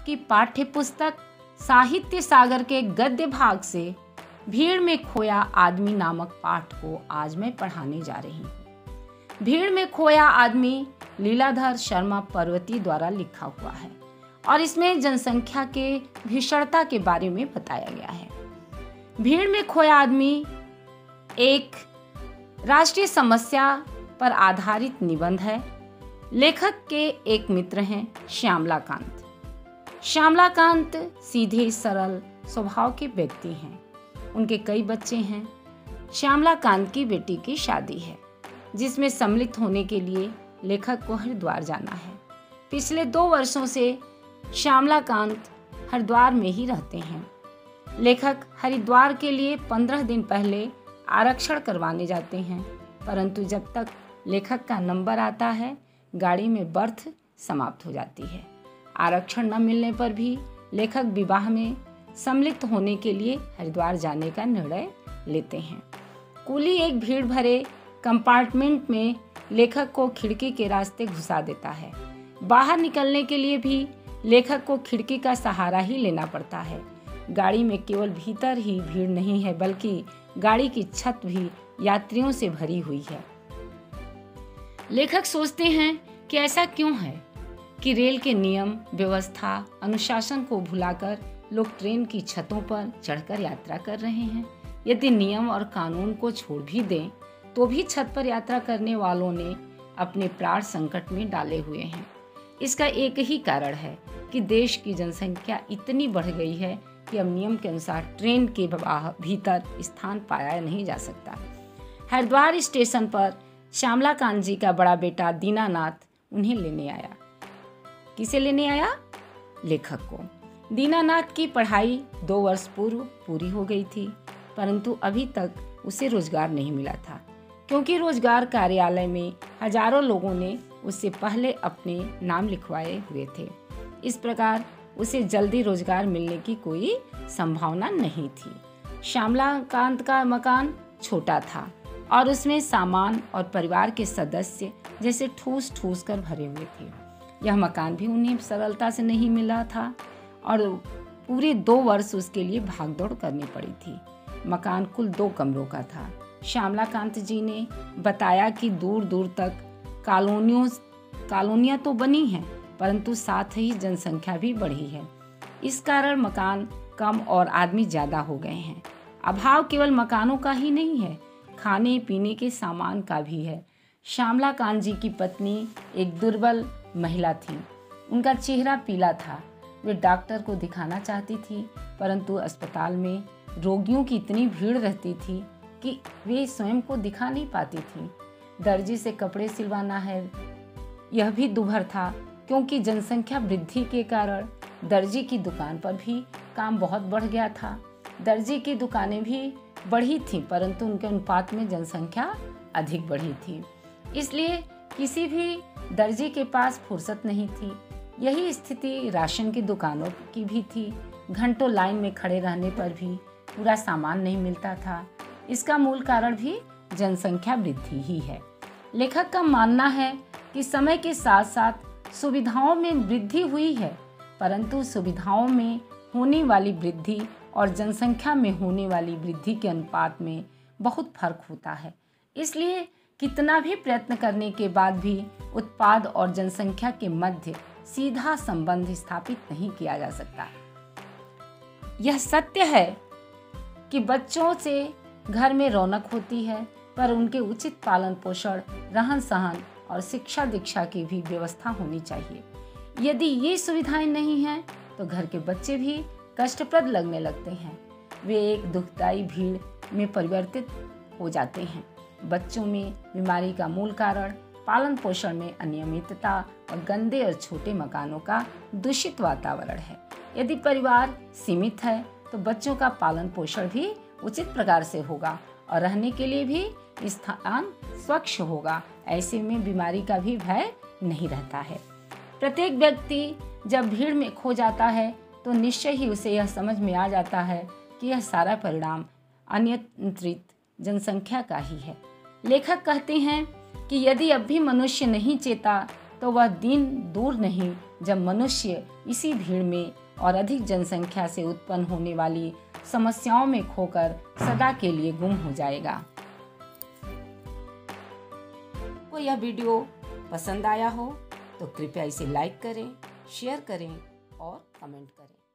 की पाठ्य पुस्तक साहित्य सागर के गद्य भाग से भीड़ में खोया आदमी नामक पाठ को आज मैं पढ़ाने जा रही हूँ। भीड़ में खोया आदमी लीलाधर शर्मा पर्वती द्वारा लिखा हुआ है और इसमें जनसंख्या के भीषणता के बारे में बताया गया है। भीड़ में खोया आदमी एक राष्ट्रीय समस्या पर आधारित निबंध है। लेखक के एक मित्र हैं श्यामलाकांत। श्यामलाकांत सीधे सरल स्वभाव के व्यक्ति हैं। उनके कई बच्चे हैं। श्यामलाकांत की बेटी की शादी है जिसमें सम्मिलित होने के लिए लेखक को हरिद्वार जाना है। पिछले 2 वर्षों से श्यामलाकांत हरिद्वार में ही रहते हैं। लेखक हरिद्वार के लिए 15 दिन पहले आरक्षण करवाने जाते हैं, परंतु जब तक लेखक का नंबर आता है गाड़ी में बर्थ समाप्त हो जाती है। आरक्षण न मिलने पर भी लेखक विवाह में सम्मिलित होने के लिए हरिद्वार जाने का निर्णय लेते हैं। कुली एक भीड़ भरे कंपार्टमेंट में लेखक को खिड़की के रास्ते घुसा देता है। बाहर निकलने के लिए भी लेखक को खिड़की का सहारा ही लेना पड़ता है। गाड़ी में केवल भीतर ही भीड़ नहीं है बल्कि गाड़ी की छत भी यात्रियों से भरी हुई है। लेखक सोचते हैं कि ऐसा क्यों है कि रेल के नियम, व्यवस्था, अनुशासन को भुलाकर लोग ट्रेन की छतों पर चढ़कर यात्रा कर रहे हैं। यदि नियम और कानून को छोड़ भी दें तो भी छत पर यात्रा करने वालों ने अपने प्राण संकट में डाले हुए हैं। इसका एक ही कारण है कि देश की जनसंख्या इतनी बढ़ गई है कि अब नियम के अनुसार ट्रेन के भीतर स्थान पाया नहीं जा सकता। हरिद्वार स्टेशन पर श्यामलाकांत जी का बड़ा बेटा दीनानाथ उन्हें लेने आया। किसे लेने आया? लेखक को। दीनानाथ की पढ़ाई 2 वर्ष पूर्व पूरी हो गई थी, परंतु अभी तक उसे रोजगार नहीं मिला था क्योंकि रोजगार कार्यालय में हजारों लोगों ने उससे पहले अपने नाम लिखवाए हुए थे। इस प्रकार उसे जल्दी रोजगार मिलने की कोई संभावना नहीं थी। श्यामलाकांत का मकान छोटा था और उसमें सामान और परिवार के सदस्य जैसे ठूस ठूस कर भरे हुए थे। यह मकान भी उन्हें सरलता से नहीं मिला था और पूरे 2 वर्ष उसके लिए भागदौड़ करनी पड़ी थी। मकान कुल 2 कमरों का था। श्यामलाकांत जी ने बताया कि दूर दूर तक कॉलोनियां तो बनी हैं, परंतु साथ ही जनसंख्या भी बढ़ी है। इस कारण मकान कम और आदमी ज्यादा हो गए हैं। अभाव केवल मकानों का ही नहीं है, खाने पीने के सामान का भी है। श्यामलाकांत जी की पत्नी एक दुर्बल महिला थी। उनका चेहरा पीला था। वे डॉक्टर को दिखाना चाहती थी, परंतु अस्पताल में रोगियों की इतनी भीड़ रहती थी कि वे स्वयं को दिखा नहीं पाती थी। दर्जी से कपड़े सिलवाना है, यह भी दुभर था क्योंकि जनसंख्या वृद्धि के कारण दर्जी की दुकान पर भी काम बहुत बढ़ गया था। दर्जी की दुकानें भी बढ़ी थीं, परंतु उनके अनुपात में जनसंख्या अधिक बढ़ी थी, इसलिए किसी भी दर्जी के पास फुर्सत नहीं थी। यही स्थिति राशन की दुकानों की भी थी। घंटों लाइन में खड़े रहने पर भी पूरा सामान नहीं मिलता था। इसका मूल कारण भी जनसंख्या वृद्धि ही है। लेखक का मानना है कि समय के साथ साथ सुविधाओं में वृद्धि हुई है, परंतु सुविधाओं में होने वाली वृद्धि और जनसंख्या में होने वाली वृद्धि के अनुपात में बहुत फर्क होता है। इसलिए कितना भी प्रयत्न करने के बाद भी उत्पाद और जनसंख्या के मध्य सीधा संबंध स्थापित नहीं किया जा सकता। यह सत्य है कि बच्चों से घर में रौनक होती है, पर उनके उचित पालन पोषण, रहन सहन और शिक्षा दीक्षा की भी व्यवस्था होनी चाहिए। यदि ये सुविधाएं नहीं हैं तो घर के बच्चे भी कष्टप्रद लगने लगते हैं। वे एक दुखदायी भीड़ में परिवर्तित हो जाते हैं। बच्चों में बीमारी का मूल कारण पालन पोषण में अनियमितता और गंदे और छोटे मकानों का दूषित वातावरण है। यदि परिवार सीमित है तो बच्चों का पालन पोषण भी उचित प्रकार से होगा और रहने के लिए भी स्थान स्वच्छ होगा। ऐसे में बीमारी का भी भय नहीं रहता है। प्रत्येक व्यक्ति जब भीड़ में खो जाता है तो निश्चय ही उसे यह समझ में आ जाता है कि यह सारा परिणाम अनियंत्रित जनसंख्या का ही है। लेखक कहते हैं कि यदि अब भी मनुष्य नहीं चेता तो वह दिन दूर नहीं जब मनुष्य इसी भीड़ में और अधिक जनसंख्या से उत्पन्न होने वाली समस्याओं में खोकर सदा के लिए गुम हो जाएगा। को यह वीडियो पसंद आया हो तो कृपया इसे लाइक करें, शेयर करें और कमेंट करें।